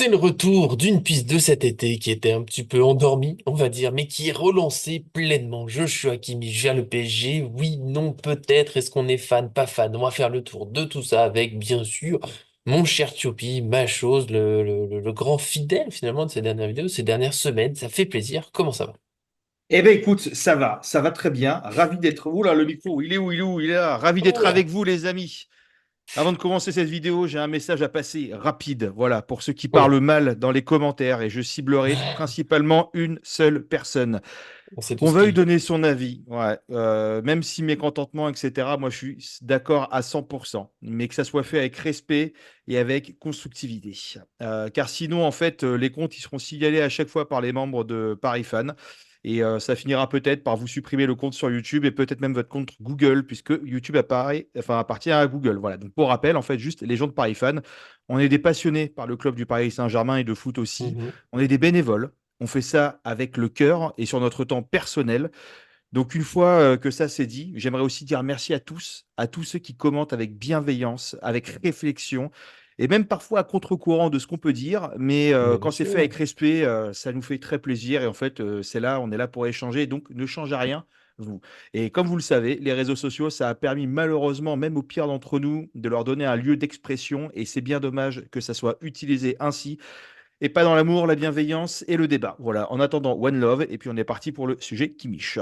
C'est le retour d'une piste de cet été qui était un petit peu endormie, on va dire, mais qui est relancée pleinement. Joshua Kimmich gère le PSG. Oui, non, peut-être. Est-ce qu'on est fan, pas fan? On va faire le tour de tout ça avec, bien sûr, mon cher Thiopi, ma chose, le grand fidèle finalement de ces dernières vidéos, ces dernières semaines. Ça fait plaisir. Comment ça va? Eh bien, écoute, ça va très bien. Ravi d'être. Ouh là, le micro, il est où, il est où, il est là. Ravi d'être Oula. avec vous, les amis. Avant de commencer cette vidéo, j'ai un message à passer rapide. Voilà, pour ceux qui Oula. parlent mal dans les commentaires, et je ciblerai principalement une seule personne. On sait tout Qu'on ce qu'il veuille dit. donner son avis, ouais, même si mécontentement, etc., moi je suis d'accord à 100%, mais que ça soit fait avec respect et avec constructivité. Car sinon, en fait, les comptes ils seront signalés à chaque fois par les membres de Paris Fan. Et ça finira peut-être par vous supprimer le compte sur YouTube et peut-être même votre compte Google, puisque YouTube appartient à Google. Voilà. Donc pour rappel, en fait, juste les gens de Paris Fan, on est des passionnés par le club du Paris Saint-Germain et de foot aussi. Mhm. On est des bénévoles. On fait ça avec le cœur et sur notre temps personnel. Donc une fois que ça c'est dit, j'aimerais aussi dire merci à tous ceux qui commentent avec bienveillance, avec réflexion et même parfois à contre-courant de ce qu'on peut dire. Mais Bien quand c'est fait avec sûr. respect, ça nous fait très plaisir. Et en fait, on est là pour échanger. Donc ne changez rien, vous. Et comme vous le savez, les réseaux sociaux, ça a permis malheureusement, même aux pires d'entre nous, de leur donner un lieu d'expression. Et c'est bien dommage que ça soit utilisé ainsi et pas dans l'amour, la bienveillance et le débat. Voilà, en attendant, One Love, et puis on est parti pour le sujet qui miche.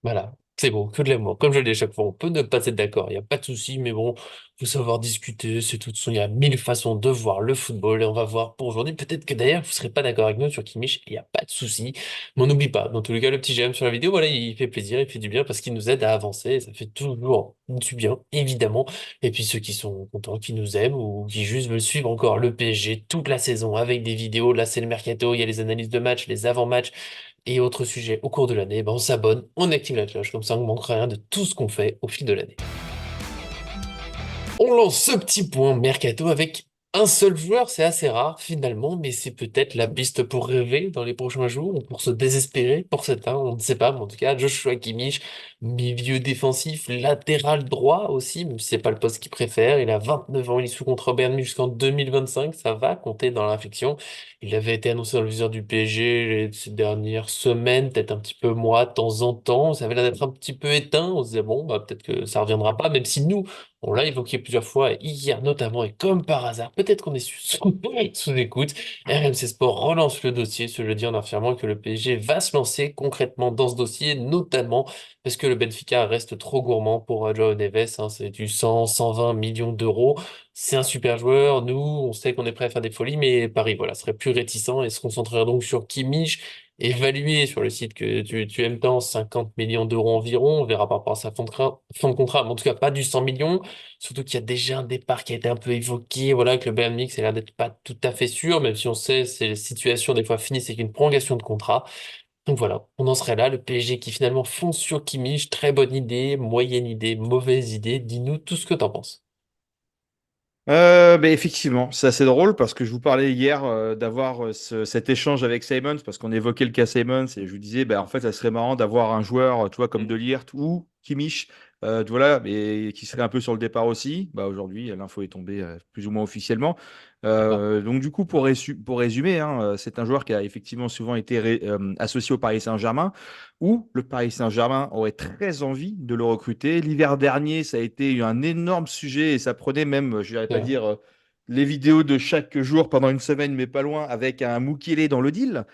Voilà, c'est bon, que de l'amour. Comme je le dis à chaque fois, on peut ne pas être d'accord, il n'y a pas de souci, mais bon, faut savoir discuter, c'est tout. Il y a mille façons de voir le football, et on va voir pour aujourd'hui. Peut-être que d'ailleurs, vous serez pas d'accord avec nous sur Kimmich, il n'y a pas de souci. Mais on n'oublie pas, dans tous les cas, le petit j'aime sur la vidéo, voilà, il fait plaisir, il fait du bien parce qu'il nous aide à avancer, et ça fait toujours du bien, évidemment. Et puis ceux qui sont contents, qui nous aiment, ou qui juste veulent suivre encore le PSG toute la saison avec des vidéos, là c'est le mercato, il y a les analyses de match, les avant-matchs, et autres sujets au cours de l'année, ben on s'abonne, on active la cloche, comme ça on ne manquera rien de tout ce qu'on fait au fil de l'année. On lance ce petit point mercato avec un seul joueur, c'est assez rare finalement, mais c'est peut-être la piste pour rêver dans les prochains jours, ou pour se désespérer pour certains, on ne sait pas, mais en tout cas, Joshua Kimmich, milieu défensif, latéral droit aussi, même si c'est pas le poste qu'il préfère, il a 29 ans, il est sous contrat au Bayern Munich jusqu'en 2025, ça va compter dans la fiction. Il avait été annoncé dans le viseur du PSG ces dernières semaines, peut-être un petit peu mois, de temps en temps, ça avait l'air d'être un petit peu éteint, on se disait bon, bah peut-être que ça reviendra pas, même si nous, on l'a évoqué plusieurs fois hier notamment, et comme par hasard, peut-être qu'on est sous écoute, RMC Sport relance le dossier ce jeudi en affirmant que le PSG va se lancer concrètement dans ce dossier, notamment parce que le Benfica reste trop gourmand pour João Neves, hein, c'est du 100, 120 millions d'euros. C'est un super joueur, nous, on sait qu'on est prêt à faire des folies, mais Paris, voilà, serait plus réticent et se concentrerait donc sur Kimmich, évalué sur le site que tu aimes tant, 50 millions d'euros environ, on verra par rapport à sa fin de contrat, mais en tout cas pas du 100 millions. Surtout qu'il y a déjà un départ qui a été un peu évoqué, voilà, que le Bayern Munich, ça a l'air d'être pas tout à fait sûr, même si on sait, c'est les situations des fois finissent avec une prolongation de contrat. Donc voilà, on en serait là, le PSG qui finalement fonce sur Kimmich, très bonne idée, moyenne idée, mauvaise idée, dis-nous tout ce que t'en penses. Ben effectivement, c'est assez drôle parce que je vous parlais hier d'avoir cet échange avec Simons parce qu'on évoquait le cas Simons et je vous disais, ben, en fait, ça serait marrant d'avoir un joueur, tu vois, comme De Ligt ou Kimmich, voilà, mais qui serait un peu sur le départ aussi. Bah, aujourd'hui, l'info est tombée plus ou moins officiellement. D'accord. Donc, du coup, pour résumer, hein, c'est un joueur qui a effectivement souvent été associé au Paris Saint-Germain où le Paris Saint-Germain aurait très envie de le recruter. L'hiver dernier, ça a été un énorme sujet et ça prenait même, je n'irais C'est pas vrai. dire les vidéos de chaque jour pendant une semaine, mais pas loin, avec un Moukielé dans le deal.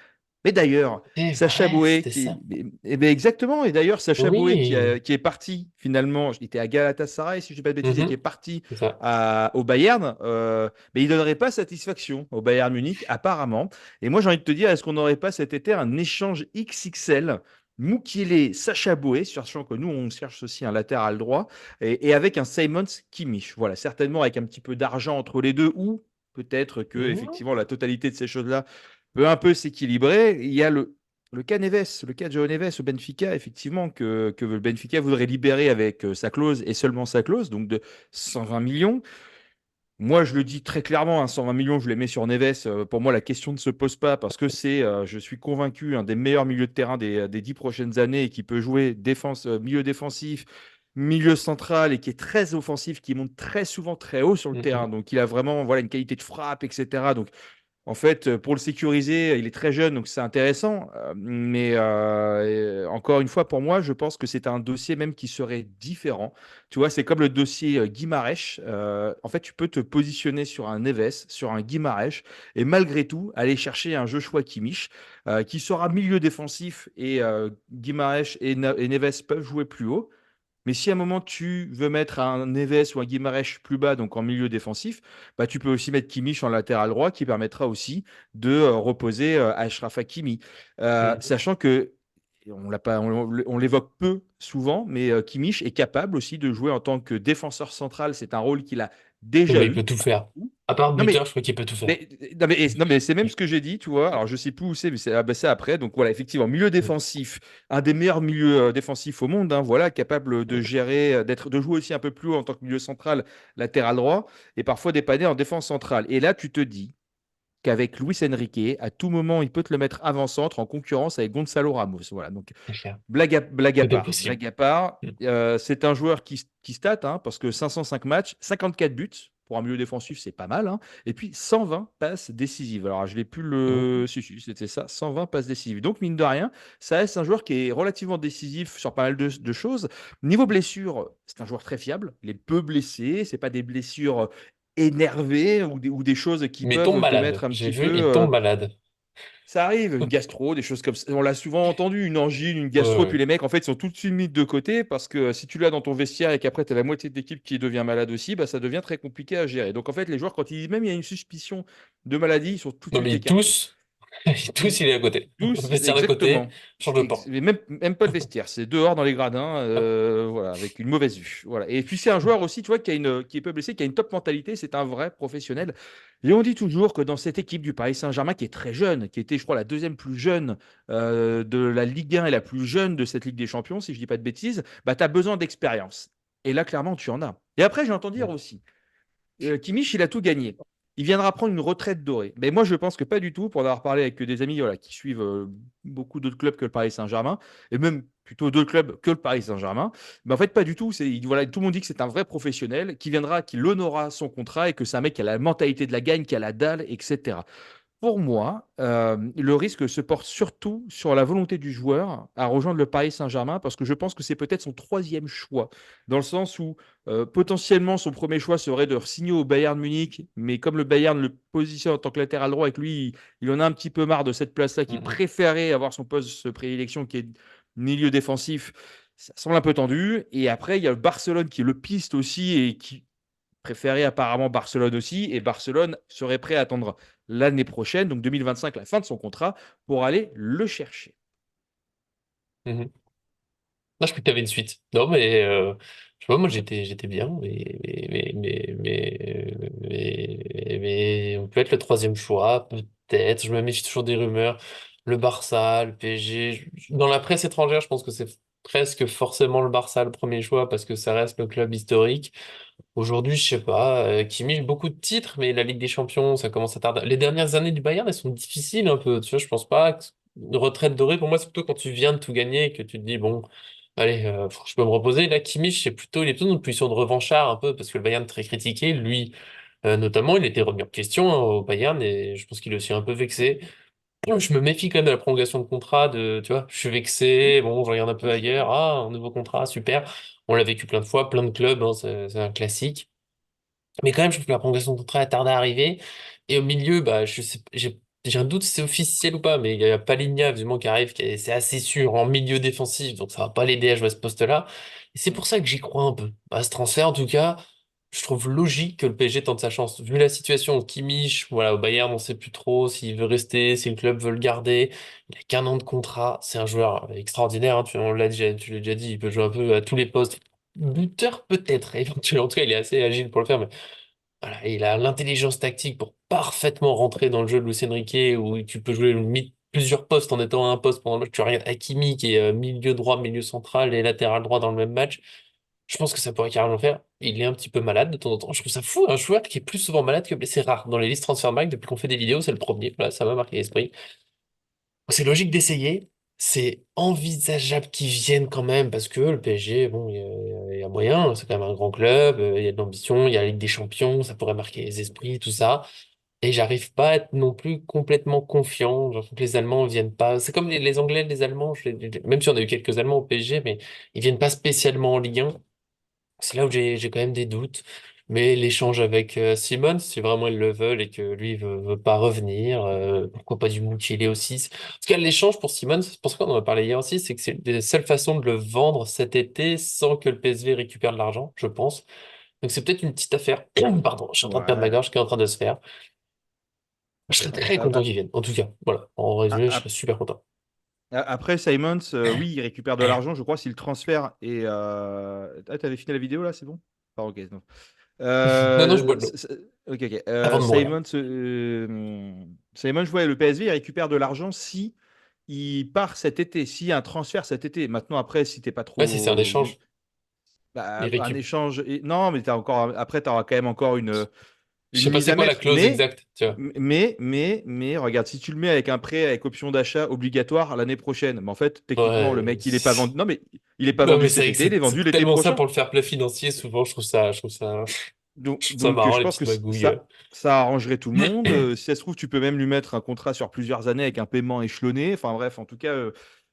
Mais d'ailleurs, C'est Sacha vrai, Boé, c'était ça. ben exactement, et d'ailleurs, Sacha Boé Oui. qui est parti finalement, il était à Galatasaray, si je ne dis pas de bêtises, et qui est Mhm. parti C'est ça. au Bayern, mais il ne donnerait pas satisfaction au Bayern Munich, apparemment. Et moi, j'ai envie de te dire, est-ce qu'on n'aurait pas cet été un échange XXL Mukiele, Sacha Boé, sachant que nous, on cherche aussi un latéral droit, et avec un Simons Kimmich. Voilà, certainement avec un petit peu d'argent entre les deux, ou peut-être que Mhm. effectivement la totalité de ces choses-là peut un peu s'équilibrer. Il y a le cas Neves, le cas de João Neves au Benfica, effectivement, que le Benfica voudrait libérer avec sa clause et seulement sa clause, donc de 120 millions. Moi, je le dis très clairement, hein, 120 millions, je les mets sur Neves. Pour moi, la question ne se pose pas parce que je suis convaincu, un des meilleurs milieux de terrain des 10 prochaines années et qui peut jouer défense, milieu défensif, milieu central et qui est très offensif, qui monte très souvent très haut sur le terrain. Mhm. Donc, il a vraiment voilà, une qualité de frappe, etc. Donc, En fait, pour le sécuriser, il est très jeune, donc c'est intéressant. Mais encore une fois, pour moi, je pense que c'est un dossier même qui serait différent. Tu vois, c'est comme le dossier Guimarães. En fait, tu peux te positionner sur un Neves, sur un Guimarães, et malgré tout, aller chercher un Joshua Kimmich, qui sera milieu défensif, et Guimarães et Neves peuvent jouer plus haut. Mais si à un moment tu veux mettre un Neves ou un Guimarães plus bas, donc en milieu défensif, bah, tu peux aussi mettre Kimmich en latéral droit qui permettra aussi de reposer Achraf Hakimi. Mhm. Sachant que, on l'a pas, on l'évoque peu souvent, mais Kimmich est capable aussi de jouer en tant que défenseur central. C'est un rôle qu'il a Oui, déjà mais il eu. peut tout faire. À part Non mais buteur, je crois qu'il peut tout faire. non, mais c'est même ce que j'ai dit, tu vois. Alors, je sais plus où c'est, mais c'est après. Donc, voilà, effectivement, milieu défensif, un des meilleurs milieux défensifs au monde, hein, voilà, capable de gérer, de jouer aussi un peu plus haut en tant que milieu central, latéral droit, et parfois dépanner en défense centrale. Et là, tu te dis qu'avec Luis Enrique, à tout moment, il peut te le mettre avant-centre en concurrence avec Gonzalo Ramos. Voilà, donc C'est clair. blague à Tout est part. possible. Blague à part, Mhm. c'est un joueur qui stat, hein, parce que 505 matchs, 54 buts. Pour un milieu défensif, c'est pas mal, hein. Et puis 120 passes décisives. Alors, je l'ai plus le. Mhm. Si, c'était ça, 120 passes décisives. Donc, mine de rien, ça reste un joueur qui est relativement décisif sur pas mal de choses. Niveau blessure, c'est un joueur très fiable. Il est peu blessé. C'est pas des blessures énervées ou des choses qui Mais il tombe peuvent te mettre malade. un J'ai petit vu, peu. il tombe malade. Ça arrive, une gastro, des choses comme ça. On l'a souvent entendu, une angine, une Ouais, gastro, et puis ouais. les mecs, en fait, ils sont tout de suite mis de côté parce que si tu l'as dans ton vestiaire et qu'après, tu as la moitié de l'équipe qui devient malade aussi, bah, ça devient très compliqué à gérer. Donc, en fait, les joueurs, quand ils disent même il y a une suspicion de maladie, ils sont tout de Non, suite mais il écartés. tousse. Il tousse, il est à côté. Tous, Vestiaire d'à côté, exactement. change de pan. Mais même pas le vestiaire, c'est dehors dans les gradins, voilà, avec une mauvaise vue. Voilà. Et puis c'est un joueur aussi, tu vois, qui est peu blessé, qui a une top mentalité, c'est un vrai professionnel. Et on dit toujours que dans cette équipe du Paris Saint-Germain, qui est très jeune, qui était, je crois, la deuxième plus jeune de la Ligue 1 et la plus jeune de cette Ligue des Champions, si je dis pas de bêtises, bah, tu as besoin d'expérience. Et là, clairement, tu en as. Et après, j'entends dire aussi Kimmich, il a tout gagné. Il viendra prendre une retraite dorée. Mais moi, je pense que pas du tout, pour en avoir parlé avec des amis voilà, qui suivent beaucoup d'autres clubs que le Paris Saint-Germain, et même plutôt d'autres clubs que le Paris Saint-Germain. Mais en fait, pas du tout. Voilà, tout le monde dit que c'est un vrai professionnel qui viendra, qui l'honorera son contrat et que c'est un mec qui a la mentalité de la gagne, qui a la dalle, etc. Pour moi, le risque se porte surtout sur la volonté du joueur à rejoindre le Paris Saint-Germain parce que je pense que c'est peut-être son troisième choix, dans le sens où potentiellement son premier choix serait de signer au Bayern Munich, mais comme le Bayern le positionne en tant que latéral droit et que lui, il en a un petit peu marre de cette place-là, qui Mhm. préférait avoir son poste de prédilection qui est milieu défensif, ça semble un peu tendu. Et après, il y a le Barcelone qui le piste aussi et qui préférait apparemment Barcelone aussi, et Barcelone serait prêt à attendre l'année prochaine, donc 2025, la fin de son contrat, pour aller le chercher. Mhm. Non, je crois que tu avais une suite. Non, mais je sais pas, moi j'étais bien, mais on peut être le troisième choix, peut-être. Je me méfie toujours des rumeurs. Le Barça, le PSG. Dans la presse étrangère, je pense que c'est presque forcément le Barça le premier choix parce que ça reste le club historique. Aujourd'hui, je sais pas, Kimmich, beaucoup de titres, mais la Ligue des Champions, ça commence à tarder. Les dernières années du Bayern, elles sont difficiles un peu. Tu vois, je pense pas que une retraite dorée, pour moi, c'est plutôt quand tu viens de tout gagner et que tu te dis, bon, allez, je peux me reposer. Là, Kimmich, il est plutôt dans une position de revanchard un peu, parce que le Bayern est très critiqué. Lui, notamment, il était remis en question, hein, au Bayern et je pense qu'il est aussi un peu vexé. Je me méfie quand même de la prolongation de contrat, tu vois, je suis vexé, bon, je regarde un peu ailleurs, ah, un nouveau contrat, super. On l'a vécu plein de fois, plein de clubs, hein, c'est un classique. Mais quand même, je trouve que la prolongation de contrat a tardé à arriver. Et au milieu, bah, je sais, j'ai un doute si c'est officiel ou pas, mais il y a Palinha, visiblement, qui arrive, c'est assez sûr, en milieu défensif, donc ça va pas l'aider à jouer à ce poste-là. Et c'est pour ça que j'y crois un peu. À ce transfert, en tout cas, je trouve logique que le PSG tente sa chance. Vu la situation, Kimmich, voilà, au Bayern, on sait plus trop s'il veut rester, si le club veut le garder. Il a qu'un an de contrat, c'est un joueur extraordinaire, hein, on l'a déjà, tu l'as déjà dit, il peut jouer un peu à tous les postes. Buteur peut-être, éventuellement. En tout cas, il est assez agile pour le faire, mais voilà, il a l'intelligence tactique pour parfaitement rentrer dans le jeu de Luis Enrique où tu peux jouer plusieurs postes en étant à un poste pendant le match. Tu regardes Hakimi qui est milieu droit, milieu central et latéral droit dans le même match. Je pense que ça pourrait carrément le faire. Il est un petit peu malade de temps en temps. Je trouve ça fou, un joueur qui est plus souvent malade que blessé. C'est rare. Dans les listes Transfermarkt, depuis qu'on fait des vidéos, c'est le premier. Voilà, ça m'a marqué l'esprit. C'est logique d'essayer. C'est envisageable qu'ils viennent quand même parce que le PSG, bon, il y a moyen. C'est quand même un grand club. Il y a de l'ambition. Il y a la Ligue des Champions. Ça pourrait marquer les esprits, tout ça. Et j'arrive pas à être non plus complètement confiant. Genre, que les Allemands viennent pas. C'est comme les Anglais, les Allemands, même si on a eu quelques Allemands au PSG, mais ils viennent pas spécialement en Ligue 1. C'est là où j'ai quand même des doutes. Mais l'échange avec Simons, si vraiment ils le veulent et que lui veut pas revenir, pourquoi pas du Mukiele aussi. Parce que l'échange pour Simons, c'est pour ça qu'on en a parlé hier aussi, c'est que c'est une des seules façons de le vendre cet été sans que le PSV récupère de l'argent, je pense. Donc c'est peut-être une petite affaire. Pardon, je suis en train de perdre ma Ouais. gorge qui est en train de se faire. Je serais très content qu'ils viennent. En tout cas, voilà. En résumé, je serais super content. Après, Simons, oui, il récupère de l'argent, je crois, si le transfert est. Ah, t'avais fini la vidéo là, c'est bon? Ah, ok. Non. Non, non, je bois de l'eau. Ok, ok. Avant de mourir. Simons, ouais, le PSV, il récupère de l'argent si il part cet été, s'il y a un transfert cet été. Maintenant, après, si t'es pas Ouais, si c'est un trop. échange, Bah, il un récupère. échange. Non, mais après, tu auras quand même encore Je une sais pas mise c'est à quoi la mettre. clause exacte, tu vois. Regarde, si tu le mets avec un prêt avec option d'achat obligatoire l'année prochaine, mais en fait, techniquement, le Ouais. mec, il est pas vendu. Non, mais il est pas Non, mais vendu cet été, il est vendu c'est l'été tellement ça prochain. pour le fair play financier. Souvent, je trouve ça Je marrant, les pense que petites magouilles. ça arrangerait tout le monde. Si ça se trouve, tu peux même lui mettre un contrat sur plusieurs années avec un paiement échelonné. Enfin bref, en tout cas,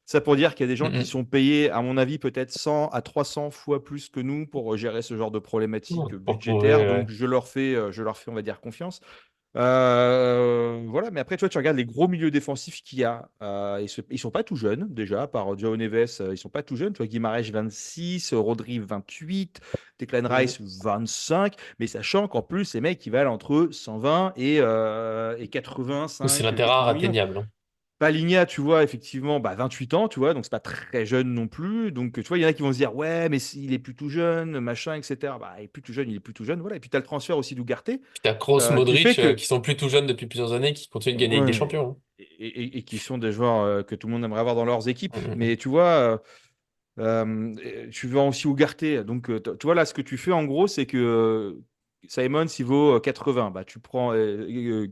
ça pour dire qu'il y a des gens qui Mhm. sont payés, à mon avis, peut-être 100 à 300 fois plus que nous pour gérer ce genre de Ouais, problématiques pour prouver, budgétaires. Donc ouais. je leur fais, on va dire, confiance. Voilà, mais après, tu regardes les gros milieux défensifs qu'il y a. Ils sont pas tout jeunes, déjà, à part Joao Neves, ils sont pas tout jeunes. Tu vois, Guimarães 26, Rodri 28, Declan Mhm. Rice 25. Mais sachant qu'en plus, ces mecs, ils valent entre 120 et Ou c'est 85, l'intérêt 80 millions. atteignable, hein. Paligna, tu vois, effectivement, bah, 28 ans, tu vois, donc c'est pas très jeune non plus. Donc, tu vois, il y en a qui vont se dire, ouais, mais il est plus tout jeune, machin, etc. Bah, il est plus tout jeune, il est plus tout jeune, voilà. Et puis, tu as le transfert aussi d'Ougarté, Puis t'as Kroos, qui fait Modric, que, qui sont plus tout jeunes depuis plusieurs années, qui continuent de gagner avec des ouais, champions, et qui sont des joueurs que tout le monde aimerait avoir dans leurs équipes. hein. Mais tu vois, tu vends aussi Ougarté. Donc, tu vois, là, ce que tu fais, en gros, c'est que Simon, s'il vaut 80, bah, tu prends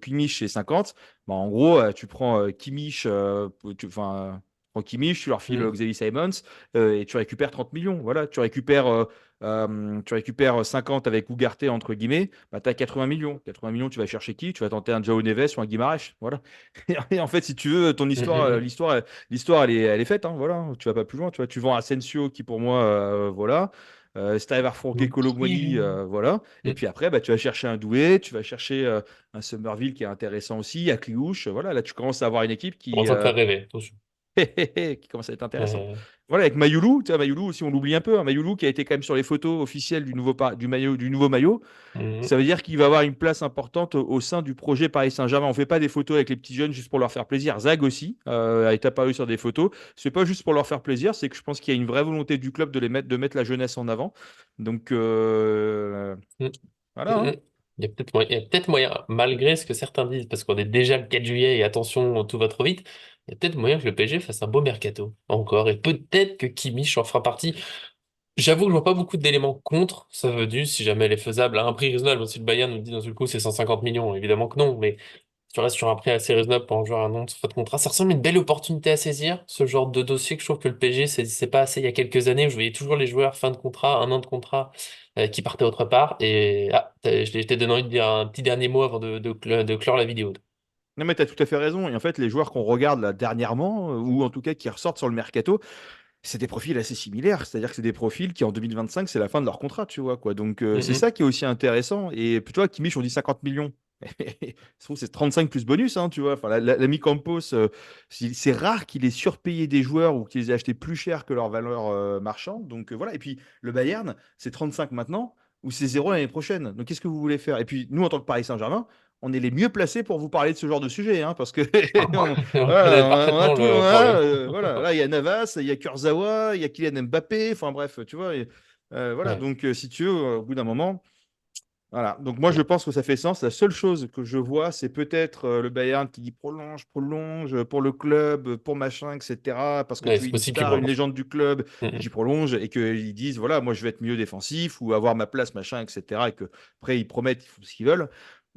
Kimmich, c'est 50. Bah, en gros, tu prends Kimmich, prends Kimmich, tu leur files Mhm. Xavi Simons et tu récupères 30 millions. Voilà, tu récupères 50 avec Ougarté, entre guillemets, bah, tu as 80 millions. 80 millions, tu vas chercher qui? Tu vas tenter un Joao Neves ou un Guimarães. Voilà. Et en fait, si tu veux, ton Mhm. histoire, Mhm. l'histoire, elle est faite. Hein, voilà. Tu vas pas plus loin. Tu vois, tu vends Asensio qui, pour moi, voilà. Si tu arrives à refourguer Kolo Muani, Mhm. voilà. Et Mhm. puis après, bah, tu vas chercher un Doué, tu vas chercher un Somerville qui est intéressant aussi, à Cliouche. Voilà, là, tu commences à avoir une équipe Commence à me faire rêver, attention. qui commence à être intéressante. Euh, Voilà, avec Mayoulou, tu vois, Mayoulou aussi, on l'oublie un peu. Hein, Mayoulou qui a été quand même sur les photos officielles du nouveau maillot. mhm. Ça veut dire qu'il va avoir une place importante au sein du projet Paris Saint-Germain. On ne fait pas des photos avec les petits jeunes juste pour leur faire plaisir. Zag aussi a été apparu sur des photos. C'est pas juste pour leur faire plaisir, c'est que je pense qu'il y a une vraie volonté du club de mettre la jeunesse en avant. Donc Mhm. voilà. Hein. Mhm. Il y a peut-être moyen, malgré ce que certains disent, parce qu'on est déjà le 4 juillet et attention, tout va trop vite, il y a peut-être moyen que le PSG fasse un beau mercato encore, et peut-être que Kimmich en fera partie. J'avoue que je vois pas beaucoup d'éléments contre sa venue, si jamais elle est faisable à un prix raisonnable. Si le Bayern nous dit d'un seul coup c'est 150 millions, évidemment que non, mais si tu restes sur un prix assez raisonnable pour un joueur à un an de fin de contrat, ça ressemble à une belle opportunité à saisir, ce genre de dossier que je trouve que le PSG c'est pas assez il y a quelques années où je voyais toujours les joueurs fin de contrat, un an de contrat, qui partaient autre part. Et je t'ai donné envie de dire un petit dernier mot avant de clore la vidéo. Non, mais tu as tout à fait raison. Et en fait, les joueurs qu'on regarde là dernièrement, ou en tout cas qui ressortent sur le mercato, c'est des profils assez similaires. C'est-à-dire que c'est des profils qui, en 2025, c'est la fin de leur contrat, tu vois, quoi. Donc, c'est Mhm. ça qui est aussi intéressant. Et puis, toi, Kimmich, on dit 50 millions. Je trouve que c'est 35 plus bonus, hein, tu vois. Enfin, l'ami Campos, c'est rare qu'il ait surpayé des joueurs ou qu'il les ait achetés plus cher que leur valeur marchande. Donc, voilà. Et puis, le Bayern, c'est 35 maintenant ou c'est zéro l'année prochaine. Donc, qu'est-ce que vous voulez faire? Et puis, nous, en tant que Paris Saint-Germain, on est les mieux placés pour vous parler de ce genre de sujet, hein, parce que On voilà, connaît on a parfaitement tout, on le a, problème. voilà, là il y a Navas, il y a Kurzawa, il y a Kylian Mbappé, enfin bref, tu vois, voilà, Ouais. donc si tu veux, au bout d'un moment, voilà, donc moi je pense que ça fait sens. La seule chose que je vois, c'est peut-être le Bayern qui dit prolonge, prolonge pour le club, pour machin, etc. Parce que Ouais, tu es c'est une possible qu'il star, une prolonge. légende du club Mhm. qui prolonge et qu'ils disent voilà, moi je vais être mieux défensif ou avoir ma place, machin, etc. Et que après ils promettent, ils font ce qu'ils veulent.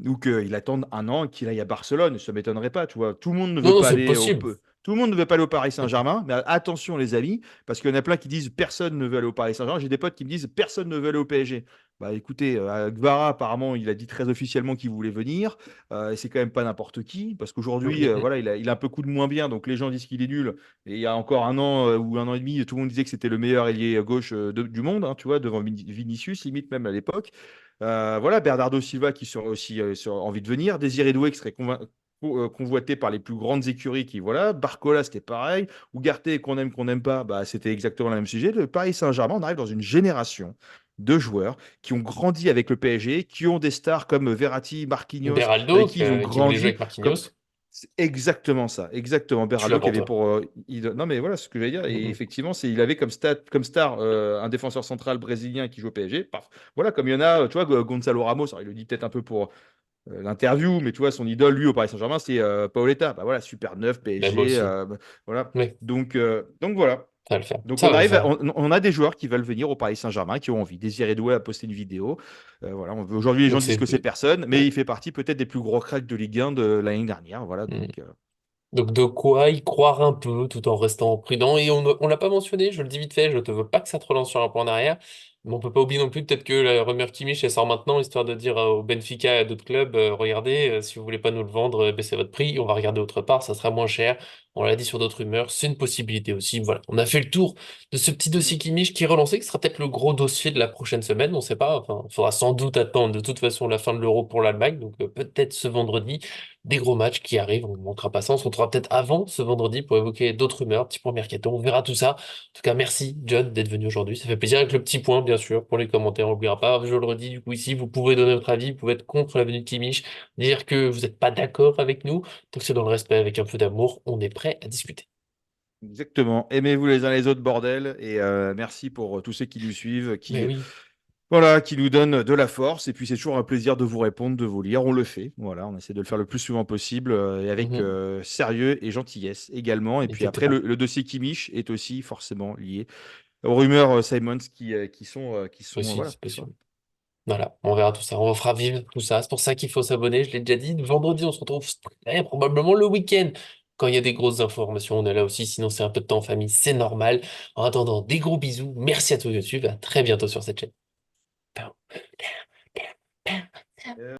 Ou qu'ils attendent un an et qu'il aille à Barcelone, ça m'étonnerait pas, tu vois. Tout le monde ne Non, veut non, pas c'est aller possible. Tout le monde ne veut pas aller au Paris Saint-Germain, mais attention les amis, parce qu'il y en a plein qui disent personne ne veut aller au Paris Saint-Germain. J'ai des potes qui me disent personne ne veut aller au PSG. Bah écoutez, Gvara apparemment il a dit très officiellement qu'il voulait venir, et c'est quand même pas n'importe qui, parce qu'aujourd'hui voilà il a un peu coup de moins bien, donc les gens disent qu'il est nul. Et il y a encore un an ou un an et demi, tout le monde disait que c'était le meilleur ailier gauche du monde, hein, tu vois, devant Vinicius limite même à l'époque. Voilà, Bernardo Silva qui serait aussi envie de venir, Désiré Doué qui serait convoité par les plus grandes écuries qui, voilà. Barcola, c'était pareil. Ugarte, qu'on aime pas, bah, c'était exactement le même sujet. Le Paris Saint-Germain, on arrive dans une génération de joueurs qui ont grandi avec le PSG, qui ont des stars comme Verratti, Marquinhos, avec Beraldo, qui ils ont qui voulait jouer grandi, avec comme Marquinhos, c'est exactement ça, exactement. je suis là Beraldo qui pour avait toi. pour non mais voilà ce que j'allais dire. Et Mhm. effectivement, il avait comme star un défenseur central brésilien qui joue au PSG. Paf. Voilà, comme il y en a, tu vois, Gonzalo Ramos. Alors, il le dit peut-être un peu pour l'interview, mais tu vois, son idole, lui, au Paris Saint-Germain, c'est Paoletta. Bah voilà, super neuf, Ben, moi PSG, aussi. voilà. Oui, Donc voilà. ça va le faire. Donc Ça on va le arrive, faire. on a des joueurs qui veulent venir au Paris Saint-Germain, qui ont envie. Désiré Doué a posté une vidéo. Voilà, aujourd'hui, les gens Donc disent c'est... que c'est personne, mais ouais. il fait partie peut-être des plus gros cracks de Ligue 1 de l'année dernière. Voilà, Mhm. donc Donc de quoi y croire un peu tout en restant prudent. Et on l'a pas mentionné, je le dis vite fait, je te veux pas que ça te relance sur un point en arrière. Mais on peut pas oublier non plus peut-être que la rumeur Kimmich elle sort maintenant, histoire de dire au Benfica et à d'autres clubs, regardez, si vous voulez pas nous le vendre, baissez votre prix, on va regarder autre part, ça sera moins cher. On l'a dit sur d'autres rumeurs, c'est une possibilité aussi. Voilà, on a fait le tour de ce petit dossier Kimmich qui est relancé, qui sera peut-être le gros dossier de la prochaine semaine, on sait pas. Enfin, il faudra sans doute attendre de toute façon la fin de l'Euro pour l'Allemagne, donc peut-être ce vendredi des gros matchs qui arrivent. On ne manquera pas ça. On se retrouvera peut-être avant ce vendredi pour évoquer d'autres rumeurs, petit point mercato. On verra tout ça. En tout cas, merci John d'être venu aujourd'hui. Ça fait plaisir avec le petit point, bien sûr, pour les commentaires. On n'oubliera pas. Je le redis, du coup, ici, vous pouvez donner votre avis. Vous pouvez être contre la venue de Kimmich, dire que vous n'êtes pas d'accord avec nous. Donc, c'est dans le respect, avec un peu d'amour. On est prêt à discuter. exactement. Aimez-vous les uns les autres, bordel. Et merci pour tous ceux qui nous suivent, Mais qui oui. voilà, qui nous donnent de la force. Et puis c'est toujours un plaisir de vous répondre, de vous lire. On le fait. Voilà, on essaie de le faire le plus souvent possible et avec Mhm. sérieux et gentillesse également. Et puis après, Exactement. le dossier Kimmich est aussi forcément lié aux rumeurs Simons qui sont Aussi, voilà, c'est tu vois. possible. Voilà, on verra tout ça. On fera vivre tout ça. C'est pour ça qu'il faut s'abonner. Je l'ai déjà dit. Vendredi, on se retrouve probablement le week-end. Quand il y a des grosses informations, on est là aussi. Sinon, c'est un peu de temps en famille. C'est normal. En attendant, des gros bisous. Merci à tous de suivre. À très bientôt sur cette chaîne.